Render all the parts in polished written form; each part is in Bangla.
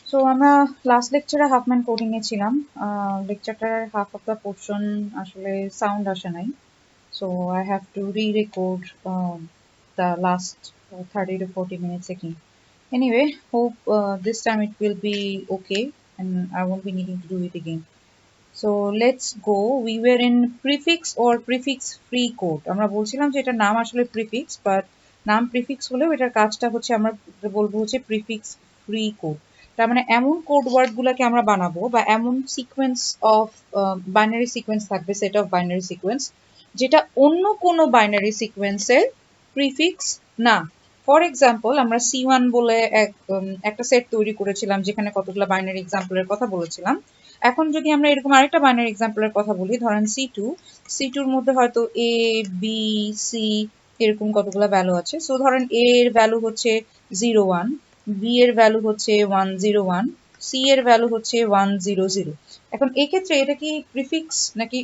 So আমরা লাস্ট লেকচারে হাফম্যান কোডিং এ ছিলাম। লেকচারটার হাফ অফ দ্য পোর্শন আসলে সাউন্ড আসে নাই, so I have to re-record the last 30 to 40 minutes again. Anyway, hope this time it will be okay and I won't be needing to do it again. So let's go. We were in prefix or prefix free code. আমরা বলছিলাম যে এটার নাম আসলে prefix, but নাম prefix হলেও এটার কাজটা হচ্ছে আমরা বলবো হচ্ছে prefix free code. তার মানে এমন কোড ওয়ার্ড গুলাকে আমরা বানাবো বা এমন সিকোয়েন্স অফ বাইনারি সিকোয়েন্স থাকবে, সেট অফ বাইনারি সিকোয়েন্স, যেটা অন্য কোনো বাইনারি সিকোয়েন্সের প্রিফিক্স না। ফর এক্সাম্পল, আমরা C1 বলে একটা সেট তৈরি করেছিলাম যেখানে কতগুলো বাইনারি এক্সাম্পলের কথা বলেছিলাম। এখন যদি আমরা এরকম আরেকটা বাইনারি এক্সাম্পলের কথা বলি, ধরেন C2 মধ্যে হয়তো A B C এরকম কতগুলো ভ্যালু আছে। সো ধরেন A এর ভ্যালু হচ্ছে 01, B এর ভ্যালু হচ্ছে 101, C এর ভ্যালু হচ্ছে 100। এখন এক্ষেত্রে এটা কি প্রিফিক্স নাকি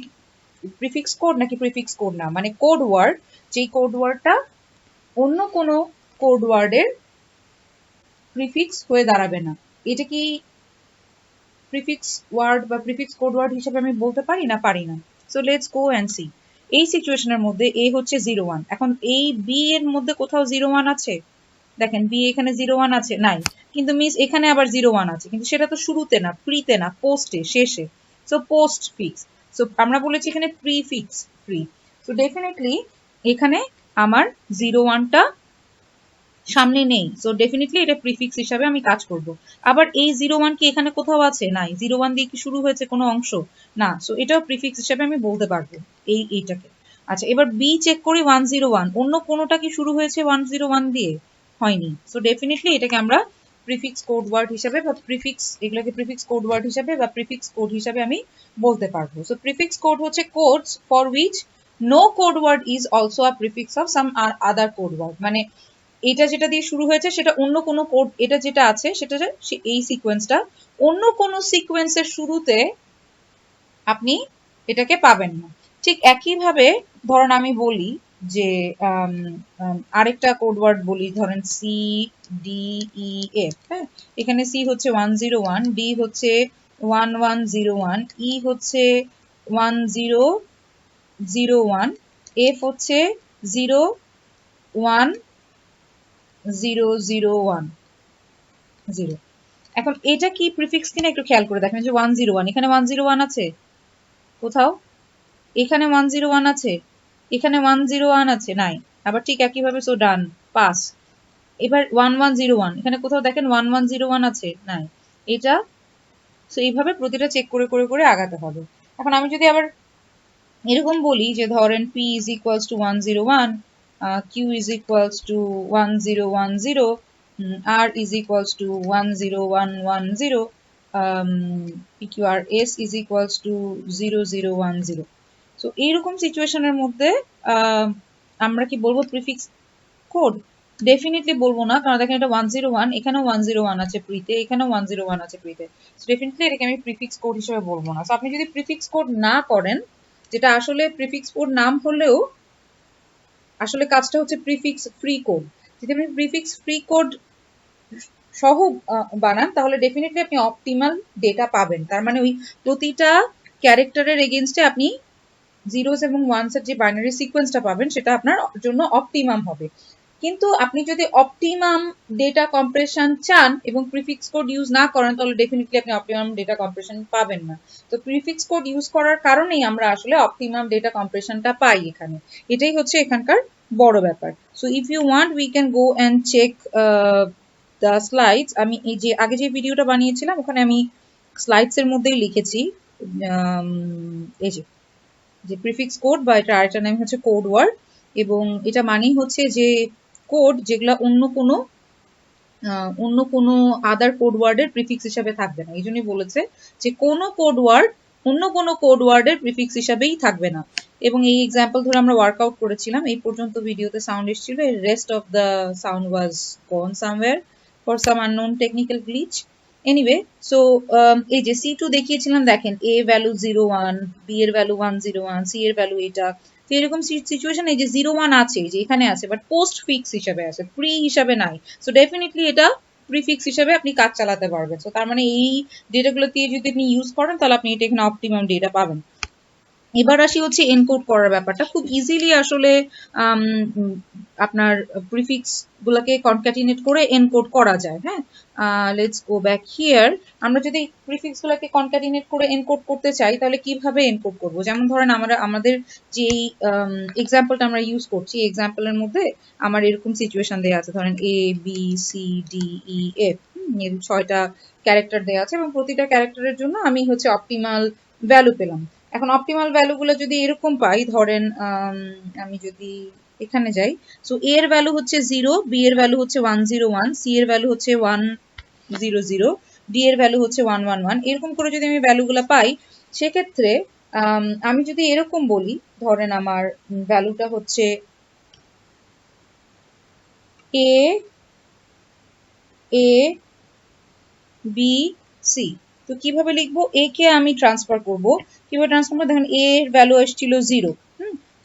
প্রিফিক্স কোড নাকি প্রিফিক্স কোড না, মানে কোড ওয়ার্ড, যেই কোড ওয়ার্ডটা অন্য কোনো কোড ওয়ার্ডের প্রিফিক্স হয়ে দাঁড়াবে না, এটা কি প্রিফিক্স ওয়ার্ড বা প্রিফিক্স কোড ওয়ার্ড হিসেবে আমি বলতে পারি না, পারি না? So let's go and see. এই সিচুয়েশনের মধ্যে এ হচ্ছে 01, এখন এই বি এর মধ্যে কোথাও 01 আছে? দেখেন বি এখানে 01 আছে নাই, কিন্তু মিস এখানে আবার 01 আছে, কিন্তু সেটা তো শুরুতে না, প্রিতে না, পোস্টে, শেষে। So post fix. সো আমরা বলেছি এখানে প্রিফিক্স প্রি। সো ডেফিনেটলি এখানে আমার 01টা সামনে নেই, সো ডেফিনেটলি এটা প্রিফিক্স হিসাবে আমি কাজ করব। আবার এই 01 কি এখানে কোথাও আছে? নাই। 01 দিয়ে কি শুরু হয়েছে কোনো অংশ? না। সো এটাও প্রিফিক্স হিসাবে আমি বলতে পারবো এইটাকে। আচ্ছা, এবার বি চেক করি 101, অন্য কোনোটা কি শুরু হয়েছে 101 দিয়ে? হয়নি। সো ডেফিনেটলি এটাকে আমরা প্রিফিক্স কোড ওয়ার্ড হিসাবে বা প্রিফিক্স, এগুলোকে প্রিফিক্স কোড ওয়ার্ড হিসাবে বা প্রিফিক্স কোড হিসাবে আমি বলতে পারবো। সো প্রিফিক্স কোড হচ্ছে codes for which no code word is also a prefix of some other code word. মানে এটা যেটা দিয়ে শুরু হয়েছে সেটা অন্য কোনো কোড, এটা যেটা আছে সেটা এই সিকোয়েন্সটা অন্য কোনো সিকোয়েন্সের শুরুতে আপনি এটাকে পাবেন না। ঠিক একইভাবে ধরেন আমি বলি যে আরেকটা কোড ওয়ার্ড বলি, ধরেন CDEF। হ্যাঁ, এখানে সি হচ্ছে 101, ডি হচ্ছে 1101, ই হচ্ছে 1001, এফ হচ্ছে 01001 0। এখন এটা কি প্রিফিক্স কিনা একটু খেয়াল করে দেখেন, যে 101, এখানে 101 আছে কোথাও? এখানে 101 আছে, এখানে 101 আছে, নাই। আবার ঠিক একইভাবে, সো ডান, পাস। এবার 1101, এখানে কোথাও দেখেন 1101 আছে, নাই। এটা, সো এইভাবে প্রতিটা চেক করে করে করে আগাতে হবে। এখন আমি যদি আবার এরকম বলি যে ধরেন P is equals to 101, Q is equals to 1010, R is equals to 10110, PQR S is equals to 0010। So এইরকম সিচুয়েশনের মধ্যে আমরা কি বলবো প্রিফিক্স কোড? ডেফিনেটলি বলবো না, কারণ দেখেন এটা 101, এখানেও 101 আছে প্রিতে, এখানেও 101 আছে প্রিতে। সো ডেফিনেটলি এটাকে আমি প্রিফিক্স কোড হিসেবে বলবো না। সো আপনি যদি প্রিফিক্স কোড না করেন, যেটা আসলে প্রিফিক্স কোড নাম হলেও আসলে কাজটা হচ্ছে প্রিফিক্স ফ্রি কোড, যদি আপনি প্রিফিক্স ফ্রি কোড সহ বানান তাহলে ডেফিনেটলি আপনি অপটিমাল ডেটা পাবেন। তার মানে ওই প্রতিটা ক্যারেক্টারের এগেইনস্টে আপনি জিরোস এবং ওয়ানস এর যে বাইনারি সিকোয়েন্সটা পাবেন সেটা আপনার জন্য অপটিমাম হবে। কিন্তু আপনি যদি অপটিমাম ডেটা কম্প্রেশন চান এবং প্রিফিক্স কোড ইউজ না করেন, তাহলে ডেফিনেটলি আপনি অপটিমাম ডেটা কম্প্রেশন পাবেন না। তো প্রিফিক্স কোড ইউজ করার কারণেই আমরা আসলে অপটিমাম ডেটা কম্প্রেশনটা পাই এখানে। এটাই হচ্ছে এখানকার বড় ব্যাপার। So if you want we can go and check the slides. আমি এই যে আগে যে ভিডিওটা বানিয়েছিলাম ওখানে আমি স্লাইডস এর মধ্যেই লিখেছি এই যে প্রিফিক্স কোড, বা এটা আরেকটা নাম হচ্ছে কোড ওয়ার্ড, এবং এটা মানেই হচ্ছে যে কোড যেগুলা অন্য কোনো আদার কোড ওয়ার্ডের প্রিফিক্স হিসাবে থাকবে না। এই জন্যই বলেছে যে কোনো কোড ওয়ার্ড অন্য কোনো কোড ওয়ার্ডের প্রিফিক্স হিসাবেই থাকবে না। এবং এই এক্সাম্পল ধরে আমরা ওয়ার্কআউট করেছিলাম। এই পর্যন্ত ভিডিওতে সাউন্ড এসেছিল, rest of the sound was gone somewhere for some unknown technical glitch. Anyway, so এই যে C2 দেখিয়েছিলাম, দেখেন A ভ্যালু 01, B এর ভ্যালু 101, C এর ভ্যালু এটা। তো এরকম সিচুয়েশন এই যে 01 আছে, যে এখানে আছে, বাট পোস্ট ফিক্স হিসাবে আছে, প্রি হিসাবে নাই। সো ডেফিনেটলি এটা প্রিফিক্স হিসেবে আপনি কাজ চালাতে পারবেন। তো তার মানে এই ডেটাগুলো দিয়ে যদি আপনি ইউজ করেন তাহলে আপনি এটা এখানে অপটিমাম ডেটা পাবেন। এবার আসি হচ্ছে এনকোড করার ব্যাপারটা। খুব ইজিলি আসলে আপনার প্রিফিক্স গুলাকে কনক্যাটিনেট করে এনকোড করা যায়। হ্যাঁ, লেটস গো ব্যাক হিয়ার। আমরা যদি প্রিফিক্স গুলাকে কনক্যাটিনেট করে এনকোড করতে চাই তাহলে কিভাবে এনকোড করব? যেমন ধরেন আমাদের যে এক্সাম্পলটা আমরা ইউজ করছি, এক্সাম্পলের মধ্যে আমার এরকম সিচুয়েশন দেওয়া আছে, ধরেন A B C D E F, এর 6টা ক্যারেক্টার দেওয়া আছে এবং প্রতিটা ক্যারেক্টারের জন্য আমি হচ্ছে অপটিমাল ভ্যালু পেলাম। এখন অপটিমাল ভ্যালুগুলো যদি এরকম পাই, ধরেন আমি যদি এখানে যাই, সো এ এর ভ্যালু হচ্ছে 0, বি এর ভ্যালু হচ্ছে 101, সি এর ভ্যালু হচ্ছে 100, ডি এর ভ্যালু হচ্ছে 111, এরকম করে যদি আমি ভ্যালুগুলো পাই, সেক্ষেত্রে আমি যদি এরকম বলি, ধরেন আমার ভ্যালুটা হচ্ছে এ এ বি সি। তো কিভাবে লিখবো? এ কে আমি ট্রান্সফার করব, কিভাবে ট্রান্সফার করবো? দেখেন এ এর ভ্যালু এসেছিল 0,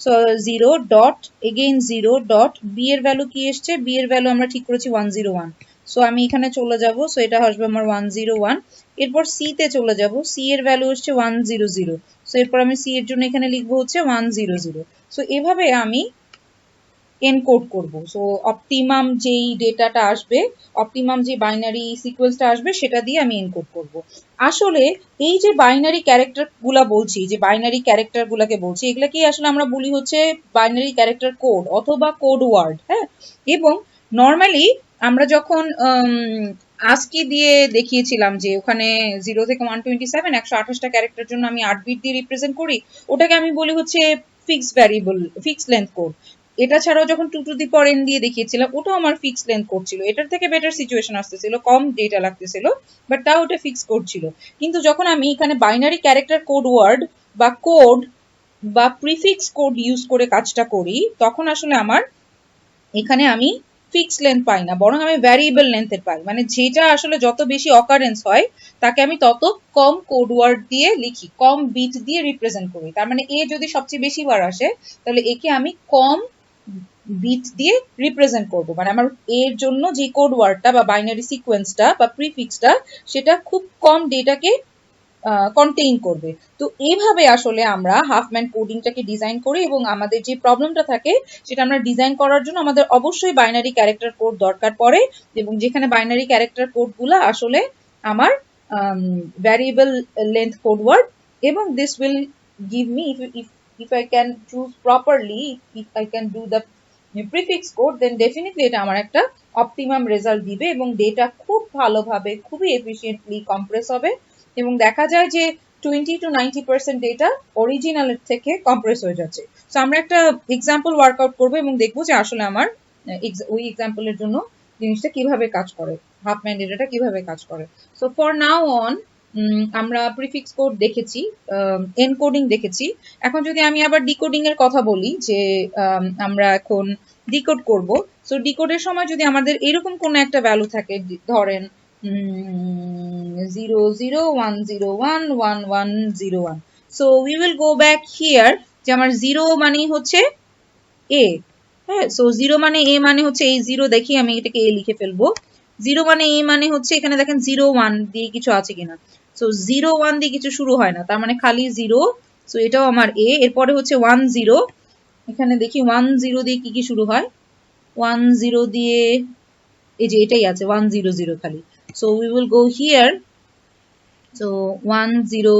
so 0 dot again 0 dot B এর ভ্যালু কি এসছে? বি এর ভ্যালু আমরা ঠিক করেছি 101, সো আমি এখানে চলে যাব, সো এটা আসবে আমার 101। এরপর সি তে চলে যাব, সি এর ভ্যালু হচ্ছে 100, সো এরপর আমি সি এর জন্য এখানে লিখবো হচ্ছে 100। সো এভাবে আমি এনকোড করব। সো অপটিমাম যেই ডেটাটা আসবে, অপটিমাম যে বাইনারি সিকোয়েন্সটা আসবে, সেটা দিয়ে আমি এনকোড করব। আসলে এই যে বাইনারি ক্যারেক্টার গুলা বলছি, যে বাইনারি ক্যারেক্টার গুলাকে বলছি, এগুলাকে আসলে আমরা বলি হচ্ছে বাইনারি ক্যারেক্টার কোড অথবা কোড ওয়ার্ড। হ্যাঁ, এবং নর্মালি আমরা যখন আজকি দিয়ে দেখিয়েছিলাম যে ওখানে 0 থেকে 127 128টা ক্যারেক্টার জন্য আমি 8 বিট দিয়ে রিপ্রেজেন্ট করি, ওটাকে আমি বলি হচ্ছে fixed variable, fixed length code. এটা ছাড়াও যখন 2 টু দি পাওয়ার n দিয়ে দেখিয়েছিলাম, ওটাও আমার ফিক্স লেন্থ কোড ছিল। এটার থেকে বেটার সিচুয়েশন আসতেছিল, কম ডেটা লাগতেছিল, বাট তাও ওটা ফিক্স কোড ছিল। কিন্তু যখন আমি এখানে বাইনারি ক্যারেক্টার কোড ওয়ার্ড বা কোড বা প্রিফিক্স কোড ইউজ করে কাজটা করি, তখন আসলে আমার এখানে আমি ফিক্স লেন্থ পাই না, বরং আমি ভ্যারিয়েবল লেন্থের পাই। মানে যেটা আসলে যত বেশি অকারেন্স হয়, তাকে আমি তত কম কোড ওয়ার্ড দিয়ে লিখি, কম বিট দিয়ে রিপ্রেজেন্ট করি। তার মানে এ যদি সবচেয়ে বেশি বার আসে, তাহলে একে আমি কম বিট দিয়ে রিপ্রেজেন্ট করব। মানে আমার এর জন্য যে কোড ওয়ার্ডটা বা বাইনারি সিকোয়েন্সটা বা প্রিফিক্সটা, সেটা খুব কম ডেটাকে কন্টেইন করবে। তো এইভাবে আসলে আমরা হাফম্যান কোডিংটাকে ডিজাইন করি, এবং আমাদের যে প্রবলেমটা থাকে সেটা আমরা ডিজাইন করার জন্য আমাদের অবশ্যই বাইনারি ক্যারেক্টার কোড দরকার পড়ে, এবং যেখানে বাইনারি ক্যারেক্টার কোডগুলো আসলে আমার ভ্যারিয়েবল লেন্থ কোড ওয়ার্ড, এবং this will give me, if I can choose properly, if I can do the prefix code, then definitely এটা আমার একটা অপটিমাম রেজাল্ট দিবে, এবং ডেটা খুব ভালোভাবে খুবই এফিশিয়েন্টলি কম্প্রেস হবে, এবং দেখা যায় যে 20 to 90% ডেটা অরিজিনালের থেকে কম্প্রেস হয়ে যাচ্ছে। সো আমরা একটা এক্সাম্পল ওয়ার্কআউট করবো এবং দেখবো যে আসলে আমার ওই এক্সাম্পলের জন্য জিনিসটা কিভাবে কাজ করে, হাফম্যান ডেটাটা কিভাবে কাজ করে। সো ফর নাও অন আমরা প্রিফিক্স কোড দেখেছি, এনকোডিং দেখেছি। এখন যদি আমি আবার ডিকোডিং এর কথা বলি, যে আমরা এখন ডিকোড করব। সো ডিকোডের সময় যদি আমাদের এরকম কোনো একটা ভ্যালু থাকে, ধরেন 0010111101, so we will go back here, যে আমার 0 মানেই হচ্ছে এ। হ্যাঁ, সো 0 মানে এ মানে হচ্ছে এই 0, দেখি আমি এটাকে এ লিখে ফেলবো। 0 মানে এ মানে হচ্ছে, এখানে দেখেন 01 দিয়ে কিছু আছে কিনা, সো 01 দিয়ে কিছু শুরু হয় না, তার মানে খালি 0, সো এটাও আমার এ। এরপরে হচ্ছে 10, এখানে দেখি 10 দিয়ে কি কি শুরু হয়, 10 দিয়ে এই যে এটাই আছে 100 খালি। So we will go here, so 10,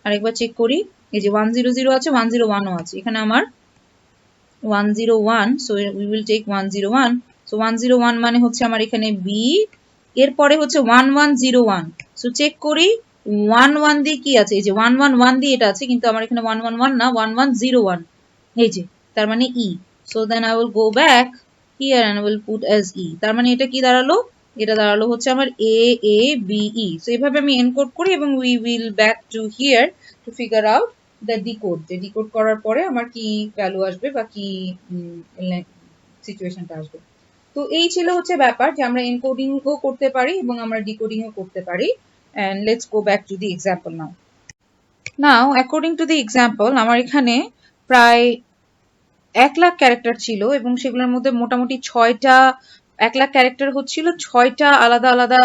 আরেকবার চেক করি, এই যে 100 আছে, 101ও আছে, এখানে আমার 101, so we will take 101, so 101 মানে হচ্ছে আমার এখানে বি, এরপরে হচ্ছে 1101, so চেক করি 11 দিয়ে কি আছে, এই যে 111 দিয়ে এটা আছে, কিন্তু আমার এখানে 111 না, 1101, এই যে, তার মানে ই। so then I will go back here and I will put as e, তার মানে এটা কি দাঁড়ালো, এটা দাঁড়ালো হচ্ছে আমার a a b e। so এভাবে আমি এনকোড করি, এবং we will back to here to figure out the decode, যে ডিকোড করার পরে আমার কি ভ্যালু আসবে বা কি সিচুয়েশনটা আসবে। তো এই ছিল হচ্ছে ব্যাপার, যে আমরা এনকোডিংও করতে পারি এবং আমরা ডিকোডিংও করতে পারি। and let's go back to the example now according to the example, আমার এখানে প্রায় 1 লাখ ক্যারেক্টার ছিল, এবং সেগুলোর মধ্যে মোটামুটি 6টা 1 লাখ ক্যারেক্টার হচ্ছিল 6টা আলাদা আলাদা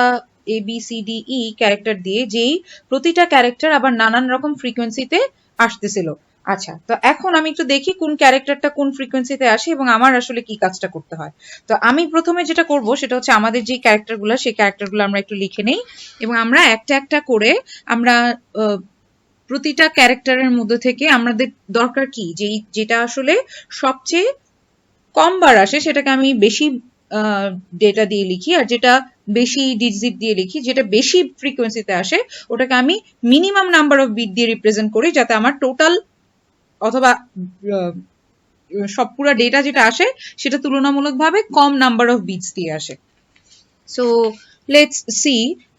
ABCDE ক্যারেক্টার দিয়ে, যেই প্রতিটা ক্যারেক্টার আবার নানান রকম ফ্রিকোয়েন্সিতে আসতেছিল। আচ্ছা, তো এখন আমি একটু দেখি কোন ক্যারেক্টারটা কোন ফ্রিকোয়েন্সিতে আসে এবং আমার আসলে কি কাজটা করতে হয়। তো আমি প্রথমে যেটা করব সেটা হচ্ছে আমাদের যে ক্যারেক্টারগুলো, সেই ক্যারেক্টারগুলো আমরা একটু লিখে নেই এবং আমরা একটা একটা করে আমরা প্রতিটা ক্যারেক্টারের মধ্যে থেকে আমাদের দরকার কি, যেটা আসলে সবচেয়ে কম বার আসে সেটাকে আমি বেশি ডেটা দিয়ে লিখি, আর যেটা বেশি ডিজিট দিয়ে লিখি, যেটা বেশি ফ্রিকোয়েন্সিতে আসে ওটাকে আমি মিনিমাম নাম্বার অফ বিট দিয়ে রিপ্রেজেন্ট করি, যাতে আমার টোটাল অথবা সব পুরো ডেটা যেটা আসে সেটা তুলনামূলকভাবে কম নাম্বার অফ বিটস দিয়ে আসে। সো লেটস সি,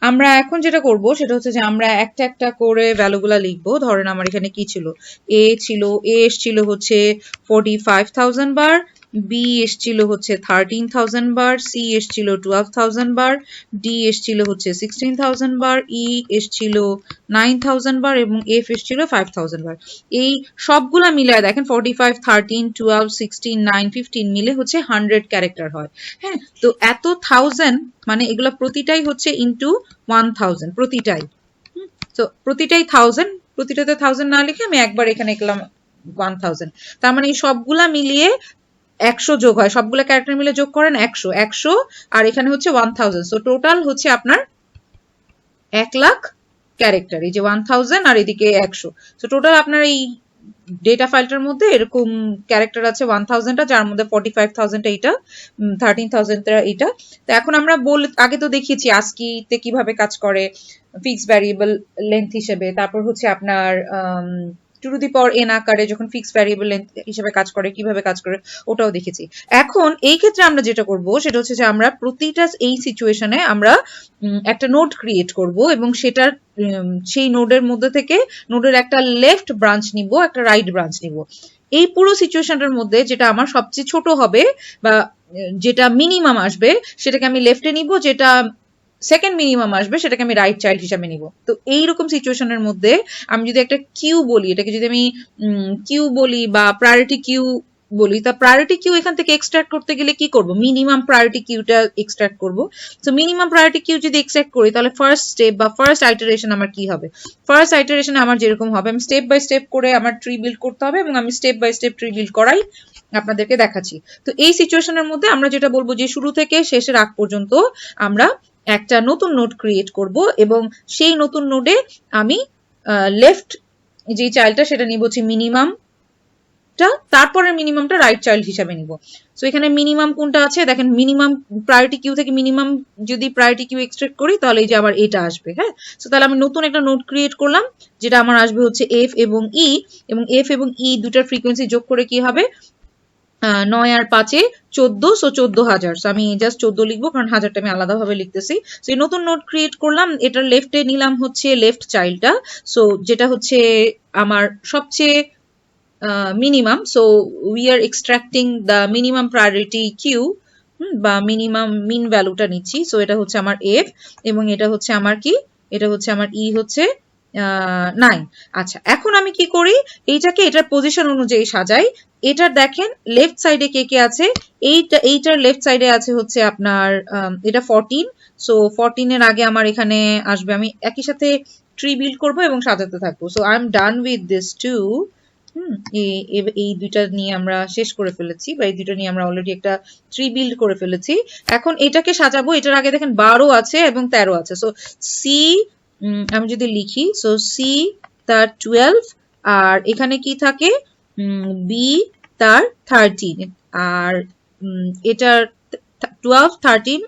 আমরা এখন যেটা করব সেটা হচ্ছে যে আমরা একটা একটা করে ভ্যালুগুলা লিখবো। ধরেন আমার এখানে কি ছিল, এ এসছিল হচ্ছে 45,000 বার, বি এসছিল হচ্ছে 13,000 বার, সি এসছিল 12,000 বার, ডি এসছিল হচ্ছে 16,000 বার, ই এসছিল 9,000 বার এবং এফ এসছিল 5,000 বার। এই সবগুলা মিলায় দেখেন 45, 13, 12, 16, 9, 15 মিলে হচ্ছে 100 ক্যারেক্টার হয়। হ্যাঁ, তো এত 1000 মানে এগুলো প্রতিটাই হচ্ছে ইনটু 1000, প্রতিটাই। তো প্রতিটাই 1000, প্রতিটাতে 1000 না লিখে আমি একবার এখানে লিখলাম 1000। তার মানে এই সবগুলা মিলিয়ে 100 যোগ হয়, সবগুলা ক্যারেক্টার মিলে যোগ করেন 100 আর এখানে হচ্ছে 1000। সো টোটাল হচ্ছে আপনার 1 লাখ ক্যারেক্টার, এই যে 1000 আর এদিকে 100। সো টোটাল আপনার এই ডেটা ফাইলটার মধ্যে এরকম ক্যারেক্টার আছে 1000টা, যার মধ্যে 45,000টা এইটা, 13,000টা এইটা। তো এখন আমরা আগে তো দেখিয়েছি ASCII-তে কিভাবে কাজ করে, ফিক্সড ভ্যারিয়েবল লেন্থ হিসেবে, তারপর হচ্ছে আপনার two to the power n আকারে যখন ফিক্সড ভ্যারিয়েবল লেন্থ হিসেবে কাজ করে, কিভাবে কাজ করে ওটাও দেখেছি। এখন এই ক্ষেত্রে আমরা যেটা করব সেটা হচ্ছে যে আমরা প্রতিটা এই সিচুয়েশনে আমরা একটা নোড ক্রিয়েট করব এবং সেটার সেই নোডের মধ্যে থেকে নোডের একটা লেফট ব্রাঞ্চ নিব, একটা রাইট ব্রাঞ্চ নিব। এই পুরো সিচুয়েশনটার মধ্যে যেটা আমার সবচেয়ে ছোট হবে বা যেটা মিনিমাম আসবে সেটাকে আমি লেফটে নিব, যেটা সেকেন্ড মিনিমাম আসবে সেটাকে আমি রাইট চাইল্ড হিসাবে নিব। তো এইরকম সিচুয়েশনের মধ্যে আমি যদি একটা কিউ বলি, এটাকে যদি আমি কিউ বলি বা প্রায়োরিটি কিউ বলি, তা প্রায়োরিটি কিউ এখান থেকে এক্সট্রাক্ট করতে গেলে কি করব, মিনিমাম প্রায়োরিটি কিউটা এক্সট্রাক্ট করব। সো মিনিমাম প্রায়োরিটি কিউ যদি এক্সট্রাক্ট করি তাহলে ফার্স্ট স্টেপ বা ফার্স্ট আইটারেশন আমার কি হবে, ফার্স্ট আইটারেশন আমার যেরকম হবে আমি স্টেপ বাই স্টেপ করে আমার ট্রি বিল্ড করতে হবে এবং আমি step by step tree build করাই আপনাদেরকে দেখাচ্ছি। তো এই সিচুয়েশনের মধ্যে আমরা যেটা বলবো যে শুরু থেকে শেষের আগ পর্যন্ত আমরা একটা নতুন নোড ক্রিয়েট করব এবং সেই নতুন নোডে আমি লেফট যে চাইল্ডটা সেটা নিব হচ্ছে মিনিমামটা, তারপরে মিনিমামটা রাইট চাইল্ড হিসাবে নিব। সো এখানে মিনিমাম কোনটা আছে দেখেন, মিনিমাম প্রায়োরিটি কিউ থেকে মিনিমাম যদি প্রায়োরিটি কিউ এক্সট্রাক্ট করি তাহলে এই যে আবার এটা আসবে। হ্যাঁ, সো তাহলে আমি নতুন একটা নোড ক্রিয়েট করলাম যেটা আমার আসবে হচ্ছে এফ এবং ই, এবং এফ এবং ই দুটার ফ্রিকোয়েন্সি যোগ করে কি হবে 9 আর 5 এ 14, সো 14,000। সো আমি জাস্ট 14 লিখবো কারণ হাজারটা আমি আলাদাভাবে লিখতেছি। সো এই নতুন নোড ক্রিয়েট করলাম, এটার লেফটে নিলাম হচ্ছে লেফট চাইল্ডটা, সো যেটা হচ্ছে আমার সবচেয়ে minimum. So we are extracting the minimum priority queue বা মিনিমাম মিন ভ্যালুটা নিচ্ছি। সো এটা হচ্ছে আমার এফ এবং এটা হচ্ছে আমার কি, এটা হচ্ছে আমার ই হচ্ছে 9। আচ্ছা, এখন আমি কি করি, এইটাকে এটার পজিশন অনুযায়ী সাজাই। এটার দেখেন লেফট সাইডে কে কে আছে, এইটার লেফট সাইডে আছে হচ্ছে আপনার এটা 14। সো 14 এর আগে আমার এখানে আসবে, আমি একই সাথে ট্রি বিল্ড করব এবং সাজাতে থাকবো। So I am done with this two. এই দুইটা নিয়ে আমরা শেষ করে ফেলেছি বা এই দুইটা নিয়ে আমরা অলরেডি একটা ট্রি বিল্ড করে ফেলেছি। এখন এটাকে সাজাবো, এটার আগে দেখেন 12 আছে এবং 13 আছে। সো সি আমি যদি লিখি, সো সি তার 12 আর এখানে কি থাকে বি তার 13 আর এটার 12, 13,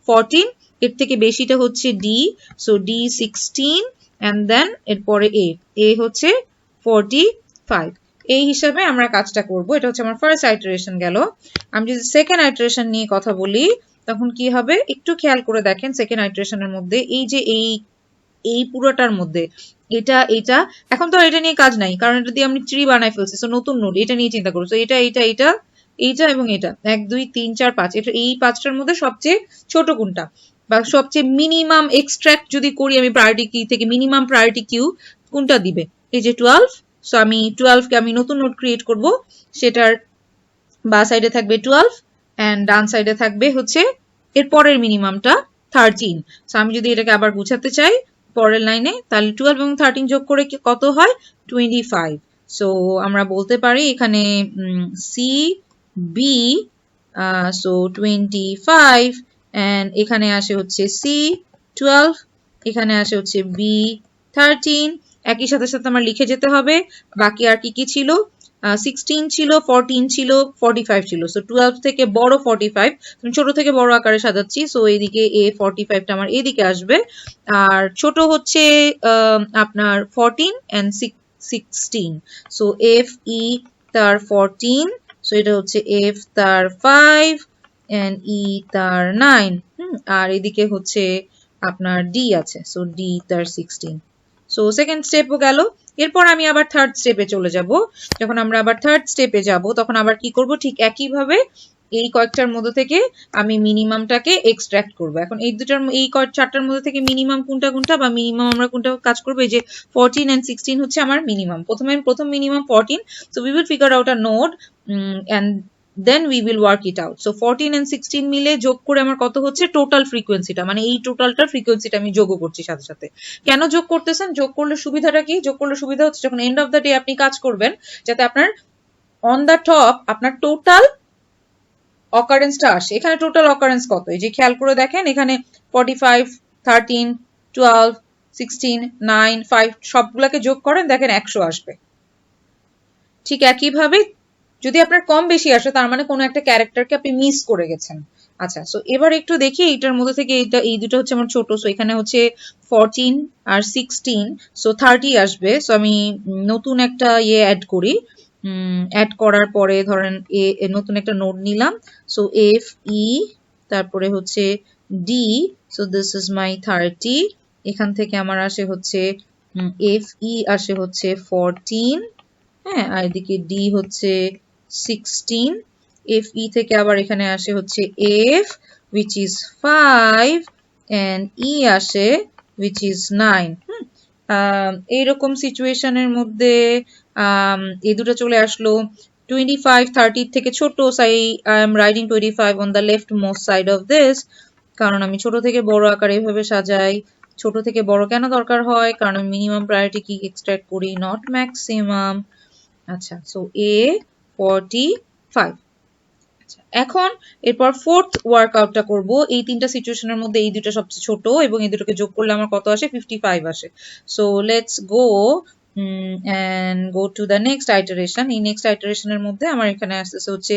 14, এর থেকে বেশিটা হচ্ছে D, so D 16 and then এরপরে এ হচ্ছে 45। এই হিসাবে আমরা কাজটা করব। এটা হচ্ছে আমার ফার্স্ট আইটারেশন গেল। আমি যদি সেকেন্ড আইটারেশন নিয়ে কথা বলি তখন কি হবে একটু খেয়াল করে দেখেন। সেকেন্ড আইটারেশনের মধ্যে এই যে এই পুরোটার মধ্যে এটা এখন তো এটা নিয়ে কাজ নাই কারণ এটা দিয়ে আমি ট্রি বানাই ফেলছি। সো নতুন নোড এটা নিয়ে চিন্তা করো। সো এটা এবং এটা 1 2 3 4 5, এটা এই পাঁচটার মধ্যে সবচেয়ে ছোট কোনটা বা সবচেয়ে মিনিমাম এক্সট্রাক্ট যদি করি আমি প্রায়োরিটি কি থেকে, মিনিমাম প্রায়োরিটি কিউ কোনটা দিবে, এই যে 12। সো আমি 12 কে আমি নতুন নোড ক্রিয়েট করব, সেটার বা সাইডে থাকবে 12 অ্যান্ড ডান সাইডে থাকবে হচ্ছে এর পরের মিনিমামটা 13। সো আমি যদি এটাকে আবার গুছাতে চাই পরের লাইনে, তাহলে 12 এবং 13 যোগ করে কত হয় 25। সো আমরা বলতে পারি এখানে সি বি, সো 25, অ্যান্ড এখানে আসে হচ্ছে সি 12, এখানে আসে হচ্ছে বি 13। একই সাথে সাথে আমার লিখে যেতে হবে বাকি আর কি কি ছিল। 16 ছিল, 14 ছিল, 45 ছিল। সো 12 থেকে বড় 45, ছোট থেকে বড় আকারে সাজাচ্ছি। সো এইদিকে এ 45টা আমার এদিকে আসবে, আর ছোট হচ্ছে আপনার 14 and 16। সো এফ ই তার 14, সো এটা হচ্ছে এফ তার 5 and ই তার 9, আর এদিকে হচ্ছে আপনার ডি আছে, সো ডি তার 16। সো সেকেন্ড স্টেপও গেল। এরপর আমি আবার থার্ড স্টেপে চলে যাব। যখন আমরা আবার থার্ড স্টেপে যাব তখন আবার কি করব, ঠিক একইভাবে এই কয়েকটার মধ্যে থেকে আমি মিনিমামটাকে এক্সট্রাক্ট করব। এখন এই চারটার মধ্যে থেকে মিনিমাম কোনটা কোনটা, বা মিনিমাম আমরা কোনটা কাজ করবো, এই যে 14 and 16 হচ্ছে আমার মিনিমাম। প্রথম minimum 14, so we will figure out a node and then we will work it out. So 14 and 16 মিলে যোগ করে আমার কত হচ্ছে টোটাল ফ্রিকোয়েন্সিটা, মানে এই টোটালটার ফ্রিকোয়েন্সিটা আমি যোগ করছি সাথে সাথে। কেন যোগ করতেছেন? যোগ করলে সুবিধাটা কি? যোগ করলে সুবিধা হচ্ছে যখন এন্ড অফ দ্য ডে আপনি কাজ করবেন, যাতে আপনার অন দ্য টপ আপনার টোটাল অকারেন্সটা আসে। এখানে টোটাল অকারেন্স কত, এই যে খেয়াল করে দেখেন এখানে 45, 13, 12, 16, 9, 5 সবগুলাকে যোগ করেন, দেখেন 100 আসবে। ঠিক একইভাবে যদি আপনার কম বেশি আসে তার মানে কোনো একটা ক্যারেক্টারকে আপনি মিস করে গেছেন। আচ্ছা, সো এবার একটু দেখি এইটার মধ্যে থেকে এই দুটো হচ্ছে আমার ছোট। সো এখানে হচ্ছে 14 আর 16, সো 30 আসবে। সো আমি নতুন একটা অ্যাড করি। অ্যাড করার পরে ধরেন নতুন একটা নোড নিলাম। সো এফ ই তারপরে হচ্ছে D, so this is my 30। এখান থেকে আমার আসে হচ্ছে এফ ই আসে হচ্ছে 14, হ্যাঁ, আর এদিকে ডি হচ্ছে 16। এফ ই থেকে আবার এখানে আসে হচ্ছে এফ which is 5 and ই আসে which is 9। এইরকম সিচুয়েশনের মধ্যে এই দুটো চলে আসলো। 25 30 থেকে ছোট, সাই I am writing 25 on the left most side of this, কারণ আমি ছোট থেকে বড় আকারে এভাবে সাজাই। ছোট থেকে বড় কেন দরকার হয়? কারণ আমি মিনিমাম প্রায়োরিটি কি এক্সট্রাক্ট করি, নট ম্যাক্সিমাম। আচ্ছা, সো এ 45। আচ্ছা, এখন এরপর ফোর্থ ওয়ার্কআউটটা করব। এই তিনটা সিচুয়েশনের মধ্যে এই দুটো সবচেয়ে ছোট, এবং এই দুটোকে যোগ করলে আমার কত আসে 55 আসে। So let's go and go to the next iteration. এই নেক্সট আইটারেশনের মধ্যে আমার এখানে আসতেছে হচ্ছে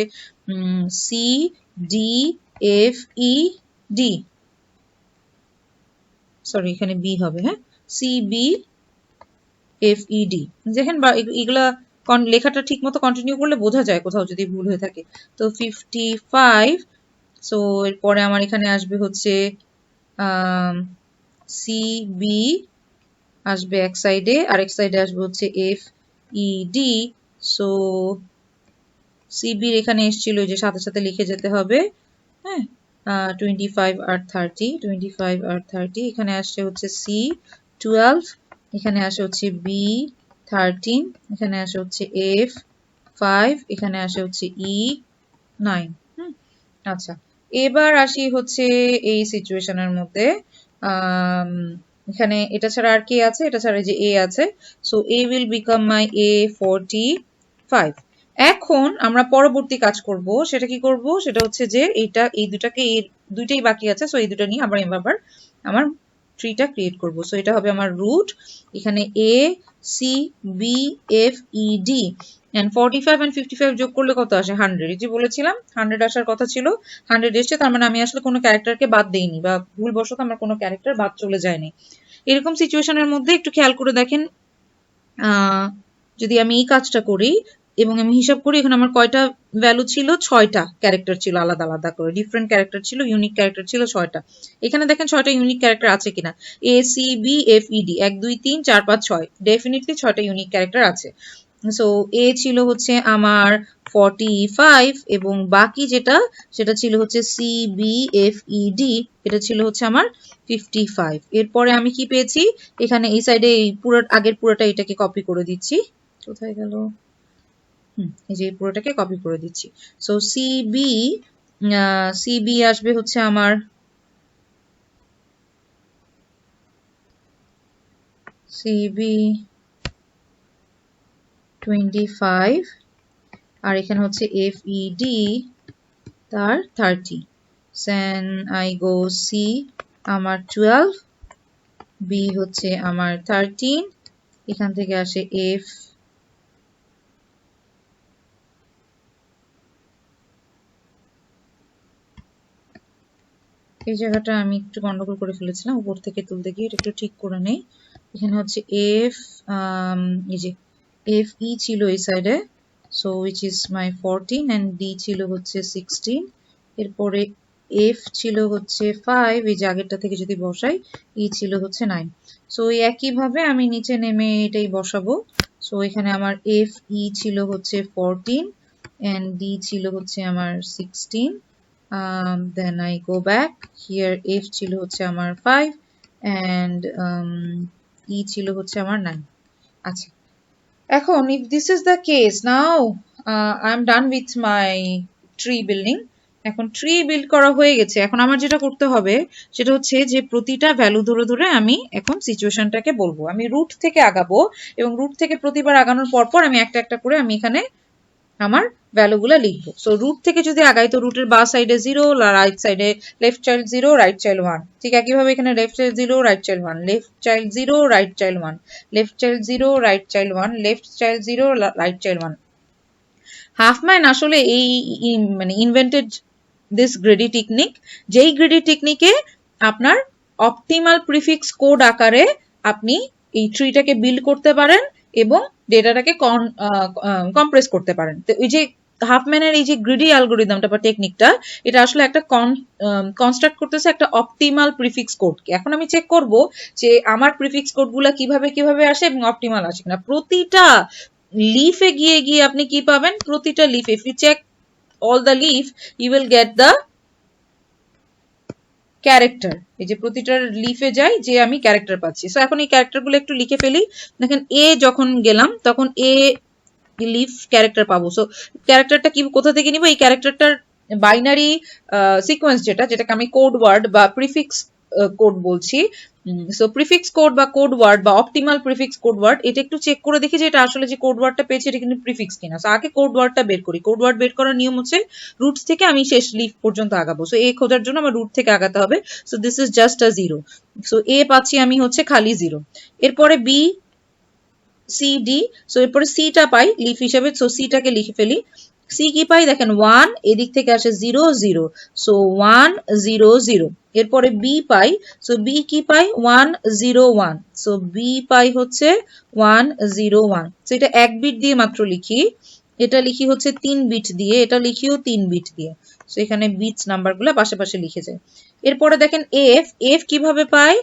C D F E D, sorry এখানে বি হবে, হ্যাঁ, C B F E D. দেখেন বা এগুলা লেখাটা ঠিক মতো কন্টিনিউ করলে বোঝা যায় কোথাও যদি ভুল হয়ে থাকে। তো 55, সো এরপরে আমার এখানে আসবে হচ্ছে সি বি আসবে এক সাইডে, আরেক সাইডে আসবে হচ্ছে এফ ই ডি। সো সিবির এখানে এসেছিল যে সাথে সাথে লিখে যেতে হবে, হ্যাঁ, 25 আর 30, 25 আর 30। এখানে আসছে হচ্ছে সি 12, এখানে আসে হচ্ছে বি 13, এখানে আসে হচ্ছে এফ 5, এখানে আসে হচ্ছে ই 9। আচ্ছা, এবার আসি হচ্ছে এই সিচুয়েশনের মধ্যে। এখানে এটা ছাড়া আর কি আছে? এটা ছাড়া যে এ আছে, so A will become my A 45। এখন আমরা পরবর্তী কাজ করব। সেটা কি করব? সেটা হচ্ছে যে এই দুইটাই বাকি আছে, সো এই দুটো নিয়ে আবার আমার ট্রিটা ক্রিয়েট করব। সো এটা হবে আমার রুট, এখানে A C B F E D, and 45 and 55 যোগ করলে কত আসে 100। এই যে বলেছিলাম 100 আসার কথা ছিল, 100 এসছে, তার মানে আমি আসলে কোনো ক্যারেক্টারকে বাদ দেইনি, বা ভুলবশত আমার কোনো ক্যারেক্টার বাদ চলে যায়নি। এরকম সিচুয়েশনের মধ্যে একটু খেয়াল করে দেখেন, যদি আমি এই কাজটা করি এবং আমি হিসাব করি, এখানে আমার কয়টা ভ্যালু ছিল? 6টা ক্যারেক্টার ছিল, আলাদা আলাদা করে ডিফারেন্ট ক্যারেক্টার ছিল, ইউনিক ক্যারেক্টার ছিল 6টা। এখানে দেখেন 6টা ইউনিক ক্যারেক্টার আছে কিনা। A C B F E D 1 2 3 4 5 6, definitely 6টা ইউনিক ক্যারেক্টার আছে। সো এ ছিল হচ্ছে আমার 45, এবং বাকি সেটা ছিল হচ্ছে C B F E D, এটা ছিল হচ্ছে আমার 55। এরপরে আমি কি পেয়েছি? এখানে এই সাইডে আগের পুরোটা এটাকে কপি করে দিচ্ছি। কোথায় গেল? এই যে পুরোটাকে কপি করে দিচ্ছি। সো সি বি সিবি আসবে হচ্ছে আমার সিবি 25 আর এখানে হচ্ছে FED তার 30 then I go C আমার 12 B হচ্ছে আমার 13 এখান থেকে আসে F এই জায়গাটা আমি একটু গন্ডগোল করে ফেলেছিলাম উপর থেকে তুলতে গিয়ে এটা একটু ঠিক করে নেই এখানে হচ্ছে F এই যে FE ছিল এই সাইডে so which is my 14 and D ছিল হচ্ছে 16 এরপরে F ছিল হচ্ছে 5 এই যে আগেরটা থেকে যদি বসাই E ছিল হচ্ছে 9 so একই ভাবে আমি নিচে নেমে এটাই বসাবো so এখানে আমার FE ছিল হচ্ছে 14 and D ছিল হচ্ছে আমার 16 then I go back here F ছিল হচ্ছে আমার 5 and E ছিল হচ্ছে আমার 9 আচ্ছা এখন if this is the case now I am done with my tree building এখন ট্রি বিল্ড করা হয়ে গেছে এখন আমার যেটা করতে হবে সেটা হচ্ছে যে প্রতিটা ভ্যালু ধরে ধরে আমি এখন সিচুয়েশনটাকে বলবো আমি রুট থেকে আগাবো এবং রুট থেকে প্রতিবার আগানোর পর পর আমি একটা একটা করে আমি এখানে আমার ভ্যালুগুলো লিখবো সো রুট থেকে যদি আগাই তো রুটের বা সাইডে 0 রাইট সাইডে লেফট চাইল্ড 0 রাইট চাইল্ড 1 ঠিক একইভাবে এখানে left child 0 right child 1 left child 0 right child 1 left child 0 right child 1 left child 0 right child 1 Huffman আসলে এই মানে ইনভেন্টেড দিস গ্রেডি টেকনিক যেই গ্রেডি টেকনিকে আপনার অপটিমাল প্রিফিক্স কোড আকারে আপনি এই ট্রিটাকে বিল্ড করতে পারেন এবং ডেটাটাকে কম্প্রেস করতে পারেন তো এই যে হাফম্যানের এই যে গ্রিডি অ্যালগরিদমটা বা টেকনিকটা এটা আসলে একটা কনস্ট্রাক্ট করতেছে একটা অপটিমাল প্রিফিক্স কোডকে এখন আমি চেক করব যে আমার প্রিফিক্স কোডগুলো কিভাবে কিভাবে আসে এবং অপটিমাল আসে কিনা প্রতিটা লিফে গিয়ে গিয়ে আপনি কি পাবেন প্রতিটা leaf if you check all the leaf you will get the character এই যে প্রতিটার লিফে যাই যে আমি ক্যারেক্টার পাচ্ছি সো এখন এই ক্যারেক্টারগুলো একটু লিখে ফেলি দেখেন এ যখন গেলাম তখন এ লিফ ক্যারেক্টার পাবো সো ক্যারেক্টারটা কি কোথা থেকে নিব এই ক্যারেক্টারটার বাইনারি সিকোয়েন্স যেটাকে আমি কোড ওয়ার্ড বা প্রিফিক্স কোড বলছি সো প্রিফিক্স কোড বা কোড ওয়ার্ড বা অপটিমাল প্রিফিক্স কোড ওয়ার্ড এটা একটু চেক করে দেখি যে এটা আসলে যে কোড ওয়ার্ডটা পেয়েছি এটা কিন্তু প্রিফিক্স কিনা সো আগে কোড ওয়ার্ডটা বের করি কোড ওয়ার্ড বের করার নিয়ম হচ্ছে রুট থেকে আমি শেষ লিফ পর্যন্ত আগাবো সো এ খোঁজার জন্য আমার রুট থেকে আগাতে হবে so this is just a 0 so A পাচ্ছি আমি হচ্ছে খালি 0 এরপরে বি সি ডি সো এরপরে সি টা পাই লিফ হিসেবে সো সি টাকে লিখে ফেলি সি কি পাই দেখেন 1 এদিক থেকে আসে 0 0 সো 1 0 0 এরপরে বি পাই সো বি কি পাই 1 0 1 সো বি পাই হচ্ছে 1 0 1 সো এটা এক বিট দিয়ে মাত্র লিখি এটা লিখি হচ্ছে 3 বিট দিয়ে এটা লিখিও 3 বিট দিয়ে সো এখানে বিট নাম্বারগুলো পাশাপাশি লিখে যায় এরপরে দেখেন এফ এফ কিভাবে পাই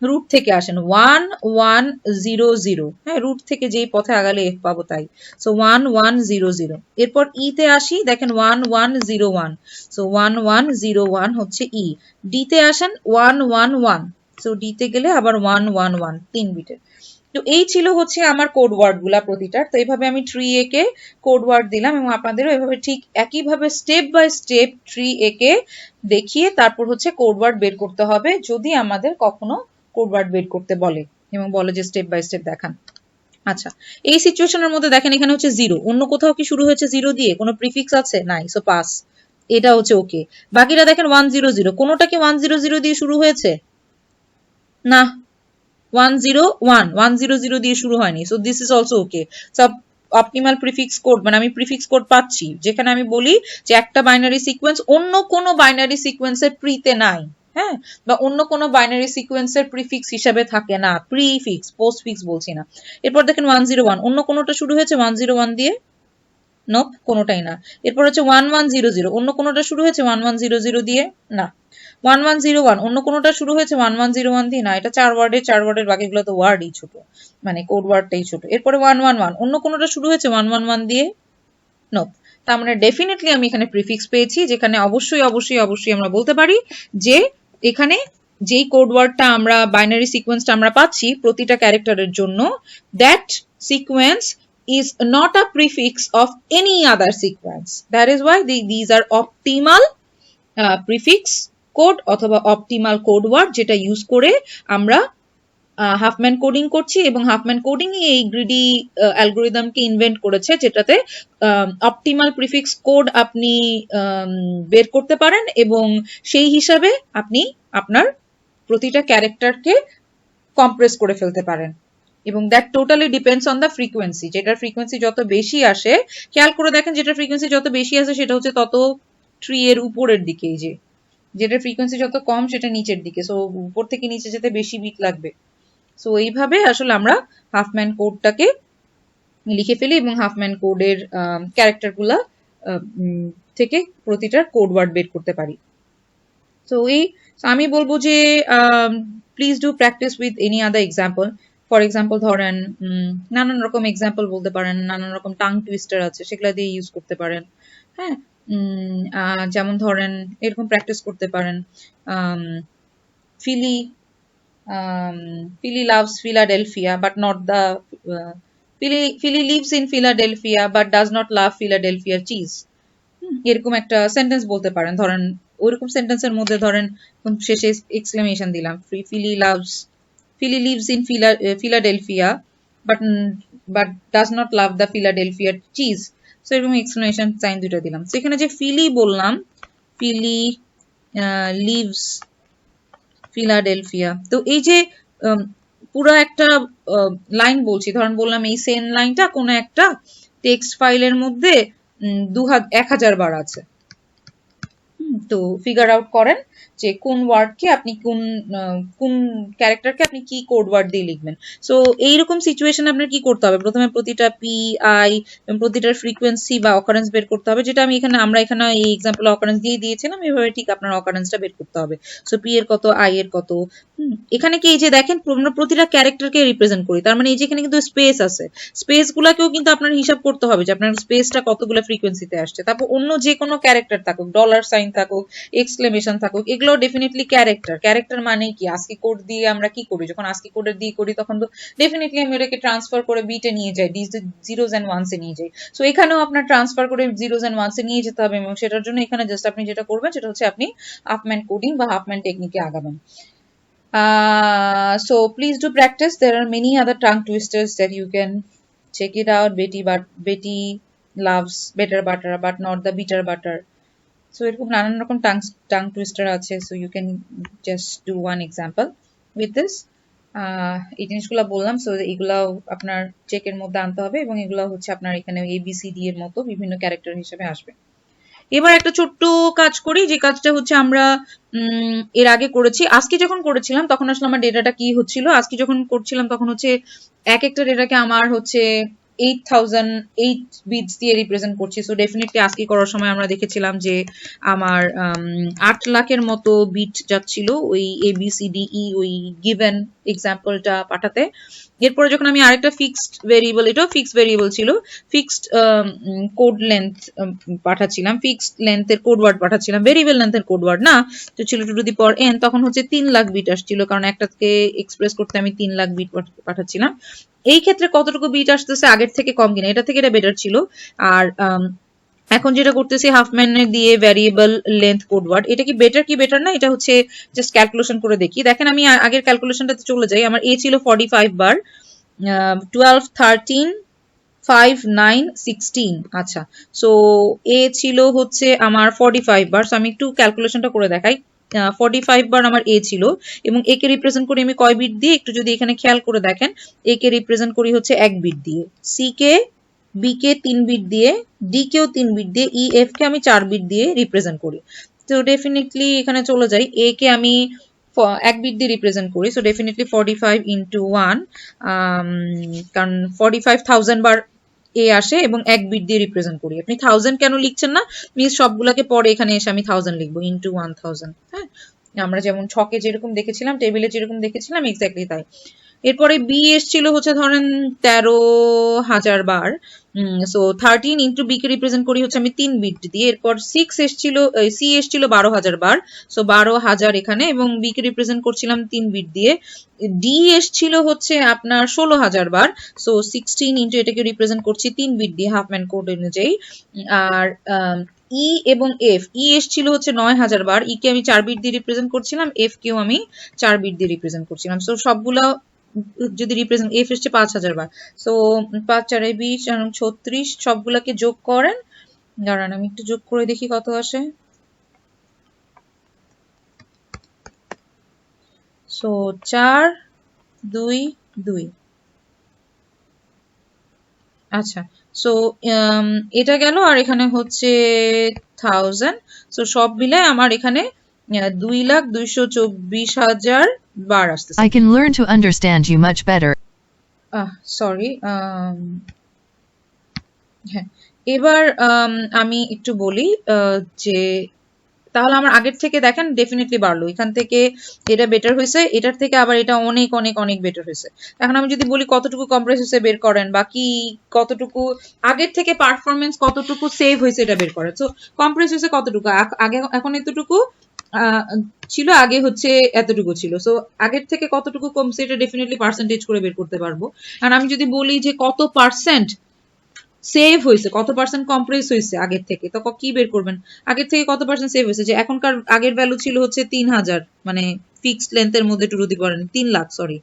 রুট থেকে আসেন 1 1 0 0 হ্যাঁ রুট থেকে যেই পথে আগালে এফ পাবো তাই সো 1 1 0 0 এরপর ই তে আসি দেখেন 1 1 0 1 সো 1 1 0 1 হচ্ছে ই ডি তে আসেন 1 1 1 সো ডি তে গেলে আবার 1 1 1 3 বিটের তো এই ছিল হচ্ছে আমার কোড ওয়ার্ড গুলা প্রতিটার তো এইভাবে আমি ট্রি এ কে কোড ওয়ার্ড দিলাম এবং আপনাদেরও এভাবে ঠিক একইভাবে স্টেপ বাই স্টেপ ট্রি এ কে দেখিয়ে তারপর হচ্ছে কোড ওয়ার্ড বের করতে হবে যদি আমাদের কখনো কোড ওয়ার্ড বের করতে বলে এবং বলে যে স্টেপ বাই স্টেপ দেখান আচ্ছা এই সিচুয়েশনের মধ্যে দেখেন এখানে হচ্ছে 0 অন্য কোথাও কি শুরু হয়েছে 0 দিয়ে কোনো প্রিফিক্স আছে নাই সো পাস এটা হচ্ছে ওকে বাকিটা দেখেন 1 0 0 কোনোটা কি 1 0 0 দিয়ে শুরু হয়েছে না 1 0 1 1 0 0 দিয়ে শুরু হয়নি সো দিস ইজ অলসো ওকে সব অপটিমাল প্রিফিক্স কোড মানে আমি প্রিফিক্স কোড পাচ্ছি যেখানে আমি বলি যে একটা বাইনারি সিকোয়েন্স অন্য কোনো বাইনারি সিকোয়েন্সের প্রিতে নাই হ্যাঁ বা অন্য কোনো বাইনারি সিকোয়েন্সের প্রিফিক্স হিসাবে থাকে না প্রিফিক্স পোস্টফিক্স বলছি না এরপর দেখেন 1 0 1 অন্য কোনোটা শুরু হয়েছে 1 0 1 দিয়ে নোপ কোনোটাই না এরপর হচ্ছে 1 1 0 0 অন্য কোনোটা শুরু হয়েছে 1 1 0 0 দিয়ে না 1 1 0 1 অন্য কোনোটা শুরু হয়েছে 1 1 0 1 দিয়ে না এটা চার ওয়ার্ডের বাকিগুলো তো ওয়ার্ডই ছোট মানে কোড ওয়ার্ডটাই ছোট এরপরে 1 1 1 অন্য কোনোটা শুরু হয়েছে 1 1 1 দিয়ে নোপ তার মানে ডেফিনেটলি আমি এখানে প্রিফিক্স পেয়েছি যেখানে অবশ্যই অবশ্যই অবশ্যই আমরা বলতে পারি যে এখানে যেই কোড ওয়ার্ডটা আমরা বাইনারি সিকোয়েন্সটা আমরা পাচ্ছি প্রতিটা ক্যারেক্টারের জন্য that sequence is not a prefix of any other sequence. That is why these are optimal prefix code অথবা অপটিমাল কোড ওয়ার্ড যেটা ইউজ করে আমরা হাফম্যান কোডিং করছি, এবং হাফম্যান কোডিং এই গ্রিডি অ্যালগোরিদমকে ইনভেন্ট করেছে, যেটাতে অপটিমাল প্রিফিক্স কোড আপনি বের করতে পারেন, এবং সেই হিসাবে আপনি আপনার প্রতিটা ক্যারেক্টারকে কম্প্রেস করে ফেলতে পারেন। এবং that totally depends on the frequency, যেটার ফ্রিকোয়েন্সি যত বেশি আসে, খেয়াল করে দেখেন যেটার ফ্রিকোয়েন্সি যত বেশি আসে সেটা হচ্ছে তত ট্রি এর উপরের দিকে, এই যে যেটার ফ্রিকোয়েন্সি যত কম সেটা নিচের দিকে, সো উপর থেকে নিচে যেতে বেশি বিট লাগবে। সো এইভাবে আসলে আমরা হাফম্যান কোডটাকে লিখে ফেলি, এবং হাফম্যান কোডের ক্যারেক্টারগুলা থেকে প্রতিটার কোড ওয়ার্ড বের করতে পারি। সো আমি বলবো যে please do practice with any other example. For example ধরেন নানান রকম এক্সাম্পল বলতে পারেন, নানান রকম টাং টুইস্টার আছে সেগুলা দিয়ে ইউজ করতে পারেন। হ্যাঁ, যেমন ধরেন এরকম প্র্যাকটিস করতে পারেন, Philly loves Philadelphia but not the Philly lives in Philadelphia but does not love Philadelphia cheese. এরকম একটা সেন্টেন্স বলতে পারেন। ধরেন ওইরকম সেন্টেন্সের মধ্যে ধরেন শেষে এক্সক্লেমেশন দিলাম, Philly lives in Philadelphia but does not love the Philadelphia cheese. So এরকম এক্সক্লেমেশন সাইন দুটো দিলাম। তো এখানে যে ফিলি বললাম, Philly lives ফিলাডেলফিয়া, তো এই যে পুরো একটা লাইন বলছি, ধরেন বললাম এই সেম লাইনটা কোনো একটা টেক্সট ফাইলের মধ্যে 1000 বার আছে। তো ফিগার আউট করেন যে কোন ওয়ার্ডকে আপনি কোন ক্যারেক্টারকে আপনি কি কোড ওয়ার্ড দিয়ে লিখবেন। সো এইরকম সিচুয়েশন আপনার কি করতে হবে, প্রথমে প্রতিটা পি আই এবং প্রতিটার ফ্রিকোয়েন্সি বা অকারেন্স বের করতে হবে, যেটা আমরা এখানে এই এক্সাম্পল অকারেন্স দিয়ে দিয়েছিলাম, এইভাবে ঠিক আপনার অকারেন্সটা বের করতে হবে। সো পি এর কত, আই এর কত। এখানে কি এই যে দেখেন আমরা প্রতিটা ক্যারেক্টারকে রিপ্রেজেন্ট করি, তার মানে এই যে এখানে কিন্তু স্পেস আছে, স্পেস গুলাকেও কিন্তু আপনার হিসাব করতে হবে যে আপনার স্পেসটা কতগুলো ফ্রিকোয়েন্সিতে আসছে। তারপর অন্য যে কোনো ক্যারেক্টার থাকুক, ডলার সাইন থাকুক, এক্সক্লেমেশন থাকুক, এগুলো ডেফিনেটলি ক্যারেক্টার মানে কি, আস্কি কোড দিয়ে আমরা কি করি, যখন আস্কি কোডের দিয়ে করি তখন তো ডেফিনেটলি আমি ওটাকে ট্রান্সফার করে বিটে নিয়ে যাই, জিরোস এন্ড ওয়ানস এ নিয়ে যাই। সো এখানেও আপনার ট্রান্সফার করে জিরোস এন্ড ওয়ানস এ নিয়ে যেতে হবে, এবং সেটার জন্য এখানে জাস্ট আপনি যেটা করবেন সেটা হচ্ছে আপনি হাফম্যান কোডিং বা Huffman টেকনিকে আগাবেন। So please do practice. There are many other tongue twisters that you can check it out. Betty loves better butter but not the bitter butter. So এরকম নানান রকম tongue twister আছে, so you can just do one example with this. এই জিনিসগুলো বললাম, সো এগুলাও আপনার চেকের মধ্যে আনতে হবে, এবং এগুলো হচ্ছে আপনার এখানে ABCD এর মতো বিভিন্ন ক্যারেক্টার হিসেবে আসবে। এবার একটা ছোট্ট কাজ করি, যে কাজটা হচ্ছে আমরা এর আগে করেছি। আজকে যখন করেছিলাম তখন আসলে আমার ডেটাটা কি হচ্ছিল, আজকে যখন করছিলাম তখন হচ্ছে এক একটা ডেটাকে আমার হচ্ছে 8008 বিটস দিয়ে রিপ্রেজেন্ট করছি। সো ডেফিনেটলি আজকে করার সময় আমরা দেখেছিলাম যে আমার 8 লাখের মতো বিট যাচ্ছিল ওই ABCDE ওই গিভেন এক্সাম্পলটা পাঠাতে। এরপরে যখন আমি আরেকটা ফিক্সড ভেরিয়েবল, এটাও ফিক্সড ভেরিয়েবল ছিল, ফিক্সড কোড লেন্থ পাঠাচ্ছিলাম, ফিক্সড লেন্থের কোড ওয়ার্ড পাঠাচ্ছিলাম, ভেরিয়েবল লেন্থের কোড ওয়ার্ড না, তো ছিল টু দি পাওয়ার n, তখন হচ্ছে 3 লাখ বিট আসছিল, কারণ একটাকে এক্সপ্রেস করতে আমি 3 লাখ বিট পাঠাচ্ছিলাম। এই ক্ষেত্রে কতটুকু বিট আসতেছে আগের থেকে কম কিনা, এটা থেকে এটা বেটার ছিল। আর এখন যেটা করতেছি হাফম্যান দিয়ে ভ্যারিয়েবল লেন্থ কোড ওয়ার্ড, এটা কি বেটার না, এটা হচ্ছে জাস্ট ক্যালকুলেশন করে দেখি। দেখেন আমি আগের ক্যালকুলেশনটাতে চলে যাই, আমার এ ছিল 45 বার, 12 13 5 9 16, আচ্ছা সো এ ছিল হচ্ছে আমার 45 বার। সো আমি একটু ক্যালকুলেশনটা করে দেখাই। 45 বার আমার এ ছিল, এবং এ কে রিপ্রেজেন্ট করি আমি কয় বিট দিয়ে, একটু যদি এখানে খেয়াল করে দেখেন, এ কে রিপ্রেজেন্ট করি হচ্ছে 1 বিট দিয়ে, সি কে বি কে 3 বিট দিয়ে, ডি কেও 3 বিট দিয়ে, ই এফ কে আমি 4 বিট দিয়ে রিপ্রেজেন্ট করি। তো ডেফিনেটলি এখানে চলে যাই, এ কে আমি 1 বিট দিয়ে রিপ্রেজেন্ট করি, সো ডেফিনেটলি 45 ইন্টু 1, কারণ 45,000 বার এ আসে এবং 1 বিট দিয়ে রিপ্রেজেন্ট করি। আপনি 1000 কেন লিখছেন না, মিস সবগুলাকে পরে এখানে এসে আমি 1000 লিখবো, ইন্টু 1000। হ্যাঁ, আমরা যেমন ছকে যেরকম দেখেছিলাম, টেবিলে যেরকম দেখেছিলাম এক্স্যাক্টলি তাই। এরপরে বি এসছিল হচ্ছে ধরেন 13,000 বার, সো 13 ইন্টু বি কে রিপ্রেজেন্ট করি হচ্ছে আমি 3 বিট দিয়ে। এরপর সি এসছিল 12,000 বার, সো 12,000 এখানে, এবং বি কে রিপ্রেজেন্ট করছিলাম 3 বিট দিয়ে। ডি এসছিল হচ্ছে আপনার 16,000 বার, সো 16 ইন্টু এটাকে রিপ্রেজেন্ট করছি 3 বিট দিয়ে হাফম্যান কোড অনুযায়ী। আর ই এবং এফ, ই এসছিল হচ্ছে 9000 বার, ই কে আমি 4 বিট দিয়ে রিপ্রেজেন্ট করছিলাম, এফ কেও আমি 4 বিট দিয়ে রিপ্রেজেন্ট করছিলাম। সো সবগুলা যদি রিপ্রেজেন্ট, এফ এসছে 5000 বার, সো 5 4 20 এবং 36, সবগুলাকে যোগ করেন। দাঁড়ান আমি একটু যোগ করে দেখি কত আসে। সো 4 2 2, আচ্ছা। সো এটা গেল, আর এখানে হচ্ছে 1000। সো সব মিলে আমার এখানে 2,224,000 বার আসতেছে। I can learn to understand you much better. Sorry, হ্যাঁ। এবার আমি একটু বলি যে তাহলে আমার আগের থেকে দেখেন ডেফিনেটলি বাড়লো, এখান থেকে এটা বেটার হয়েছে, এটার থেকে আবার এটা অনেক অনেক অনেক বেটার হয়েছে। এখন আমি যদি বলি কতটুকু কম্প্রেস হয়েছে বের করেন, বাকি কতটুকু আগের থেকে পারফরমেন্স কতটুকু সেভ হয়েছে এটা বের করেন। সো কম্প্রেস হয়েছে কতটুকু, আগে এখন এতটুকু ছিল, আগে হচ্ছে এতটুকু ছিল, সো আগের থেকে কতটুকু কমছে এটা ডেফিনেটলি পার্সেন্টেজ করে বের করতে পারবো। আর আমি যদি বলি যে কত পার্সেন্ট সেভ হয়েছে, কত পার্সেন্ট কম্প্রেস হয়েছে আগের থেকে, তো কি বের করবেন? আগের থেকে কত পার্সেন্ট সেভ হয়েছে, যে এখনকার আগের ভ্যালু ছিল হচ্ছে 3000, মানে ফিক্সড লেন্থের মধ্যে টু দি পারেন 3 লাখ, সরি,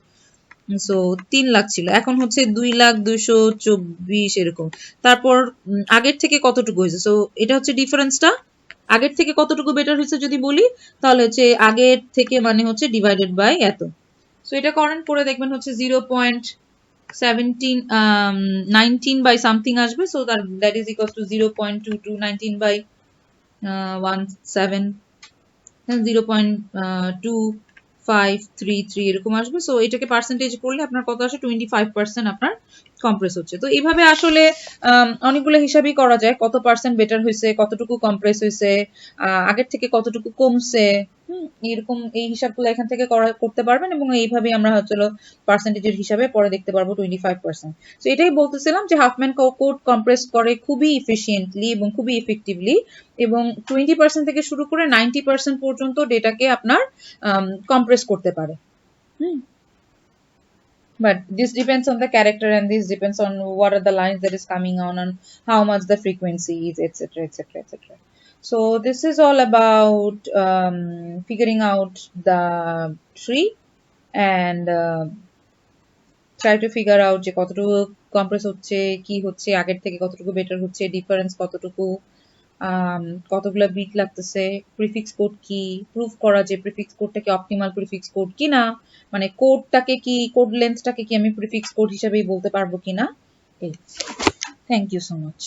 সো 3 লাখ ছিল, এখন হচ্ছে 2,224 এরকম। তারপর আগের থেকে কতটুকু হয়েছে, সো এটা হচ্ছে ডিফারেন্সটা। আগের থেকে কতটুকু বেটার হয়েছে যদি বলি, তাহলে হচ্ছে আগের থেকে মানে হচ্ছে ডিভাইডেড বাই এত। সো এটা করেন, করে দেখবেন হচ্ছে 0.19 by something আসবে, so that is equals to 0.2219 by 17, 0.2533 এরকম আসবে। সো এটাকে পার্সেন্টেজ করলে আপনার কত আসে, 25% আপনার কম্প্রেস হচ্ছে। তো এইভাবে আসলে অনেকগুলো হিসাবই করা যায়, কত পার্সেন্ট বেটার হয়েছে, কতটুকু কম্প্রেস হয়েছে, আগের থেকে কতটুকু কমছে, এরকম এই হিসাবগুলো এখান থেকে করতে পারবেন, এবং এইভাবেই আমরা হচ্ছে পার্সেন্টেজের হিসাবে পরে দেখতে পারবো 25%। তো এটাই বলতেছিলাম যে হাফম্যান কোড কম্প্রেস করে খুবই ইফিশিয়েন্টলি এবং খুবই ইফেক্টিভলি, এবং 20% থেকে শুরু করে 90% পর্যন্ত ডেটাকে আপনার কম্প্রেস করতে পারে। But this depends on the character, and this depends on what are the lines that is coming on, and how much the frequency is, etc, etc, etc. So this is all about figuring out the tree, and try to figure out যে কতটুকু কম্প্রেস হচ্ছে, কি হচ্ছে, আগের থেকে কতটুকু বেটার হচ্ছে, ডিফারেন্স কতটুকু, কতগুলো বিট লাগতেছে, প্রিফিক্স কোড কি, প্রুফ করা যে প্রিফিক্স কোডটা কি অপটিমাল প্রিফিক্স কোড কিনা, মানে কোডটাকে কি, কোড লেন্থটাকে কি আমি প্রিফিক্স কোড হিসেবেই বলতে পারবো কিনা। Thank you so much.